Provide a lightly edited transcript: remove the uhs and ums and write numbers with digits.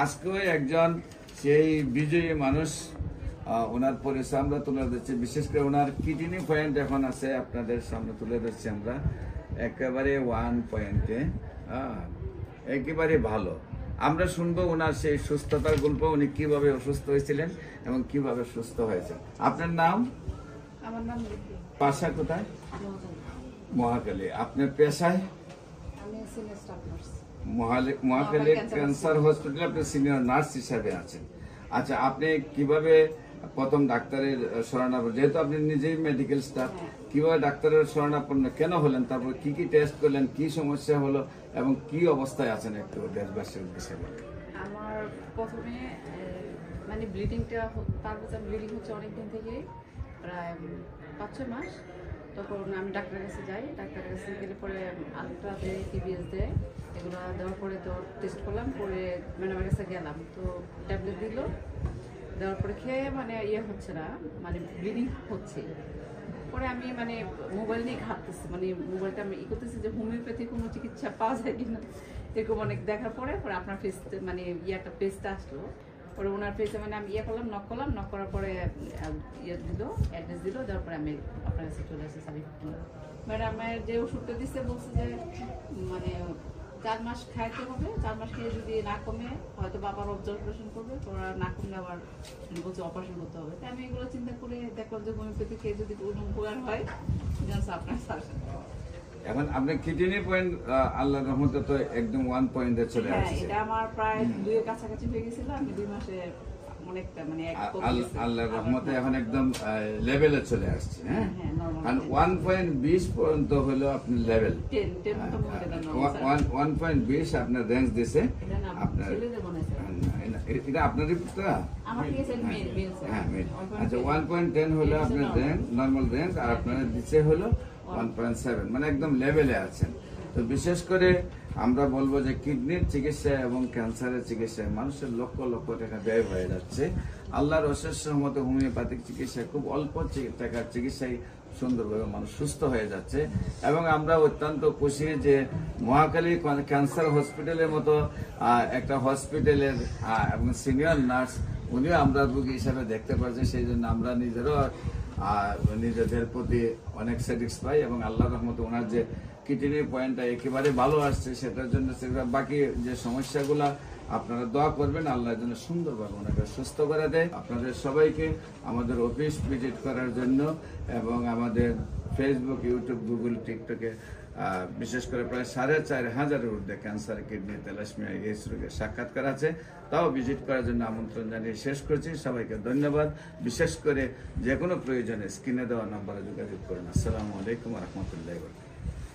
আজকেও একজন সেই বিজয়ী মানুষ, ওনার পরিচয় আমরা তুলে ধরছি। বিশেষ করে ওনার কিডনি পয়েন্ট এখন আছে, আপনাদের সামনে তুলে ধরছি আমরা একেবারে 1 পয়েন্টে, একেবারে ভালো। আমরা শুনবো ওনার সেই সুস্থতার গল্প, উনি কিভাবে অসুস্থ হয়েছিলেন এবং কিভাবে সুস্থ হয়েছে। আপনার নাম? আমার নাম লিপি। বাসা কোথায়? মহাখালী। আপনার পেশায়? আমি senior staff nurse. Mohakhali cancer হসপিটালে আপনি সিনিয়র নার্স হিসাবে আছেন। আচ্ছা, আপনি কিভাবে প্রথম ডাক্তারের শরণাপন্ন, যেহেতু আপনি নিজেই মেডিকেল স্টাফ, কিভাবে ডাক্তারের শরণাপন্ন কেন হলেন, তারপর কি কি টেস্ট করলেন, কি সমস্যা হলো এবং কি অবস্থায় আছেন একটু দেশবাসীর উদ্দেশ্যে বলেন। আমার প্রথমে মানে ব্লিডিংটা, তারপর ব্লিডিং হচ্ছে অনেকদিন থেকে, প্রায় 5-6 মাস। তখন আমি ডাক্তারের কাছে যাই, ডাক্তারের কাছে গেলে পরে আলট্রা দেয়, টিবিএস দেয়, এগুলো দেওয়ার পরে তো টেস্ট করলাম, পরে ম্যাডামের কাছে গেলাম, তো ট্যাবলেট দিল, দেওয়ার পরে খেয়ে মানে হচ্ছে না, মানে ব্লিডিং হচ্ছে। পরে আমি মানে মোবাইল নিয়ে ঘাটতেছি, মানে মোবাইলটা আমি করতেছি যে হোমিওপ্যাথি কোনো চিকিৎসা পাওয়া যায় কিনা, এরকম অনেক দেখার পরে আপনার ফেস মানে একটা পেজটা আসলো, পরে ওনার ফেসে মানে আমি করলাম, নক করার পরে দিল, অ্যাড্রেস দিল, দেওয়ার পরে আমি আপনার কাছে চলে আসি সাবিপুর। ম্যাডামের যে ওষুধটা দিচ্ছে বলছে যে মানে 4 মাস খাইতে হবে, 4 মাস খেয়ে যদি না কমে হয়তো বাবার অবজারভেশন করবে, ওরা না কমলে আবার বলছে অপারেশন করতে হবে। তাই আমি এগুলো চিন্তা করে দেখলাম যে হোমিওপ্যাথি খেয়ে যদি কোনো উপকার হয়, আপনার সাজেশন। এখন আপনার কিডনি পয়েন্ট আল্লাহর রহমতে তো একদম 1 পয়েন্টে চলে আসছে। এটা আমার প্রায় 2 এর কাছাকাছি হয়ে গেছিল, আমি 2 মাসে অনেকটা মানে আল্লাহর রহমতে এখন একদম লেভেলে চলে আসছে। হ্যাঁ, কারণ 1.20 পর্যন্ত হলো আপনার লেভেল, 1.20 আপনার রেঞ্জ দিছে আপনার। এটা আপনারই পুত্র? হ্যাঁ, আচ্ছা, 1.10 হলো আপনার রেঞ্জ, নর্মাল রেঞ্জ, আর আপনার দিচ্ছে হলো 1.7, মানে একদম লেভেলে আছেন। তো বিশেষ করে আমরা বলবো যে কিডনির চিকিৎসা এবং ক্যান্সারের চিকিৎসায় মানুষের লক্ষ লক্ষ টাকা ব্যয় হয়ে যাচ্ছে। আল্লাহর অশেষ রহমতে হোমিওপ্যাথিক চিকিৎসায় খুব অল্প টাকার চিকিৎসায় সুন্দরভাবে মানুষ সুস্থ হয়ে যাচ্ছে। এবং আমরা অত্যন্ত খুশি যে মহাখালী ক্যান্সার হসপিটালের মতো একটা হসপিটালের এবং সিনিয়র নার্স উনিও আমরা রোগী হিসাবে দেখতে পাচ্ছি। সেই জন্য আমরা নিজেদের প্রতি অনেক স্যাটিসফাই, এবং আল্লাহর রহমতে ওনার যে কিডনি পয়েন্টটা একেবারে ভালো আসছে, সেটার জন্য বাকি যে সমস্যাগুলা আপনারা দোয়া করবেন, আল্লাহর জন্য সুন্দরভাবে ওনাকে সুস্থ করে দেয়। আপনাদের সবাইকে আমাদের অফিস ভিজিট করার জন্য এবং আমাদের ফেসবুক, ইউটিউব, গুগল, টিকটকে বিশেষ করে প্রায় 4,500-এর ঊর্ধ্বে ক্যান্সার, কিডনি, থ্যালাসেমিয়া, এইডস রোগের সাক্ষাৎকার আছে, তাও ভিজিট করার জন্য আমন্ত্রণ জানিয়ে শেষ করছি। সবাইকে ধন্যবাদ। বিশেষ করে যে কোনো প্রয়োজনে স্ক্রিনে দেওয়া নাম্বারে যোগাযোগ করুন। আসসালামু আলাইকুম ওয়া রাহমাতুল্লাহি ওয়া বারাকাতুহু।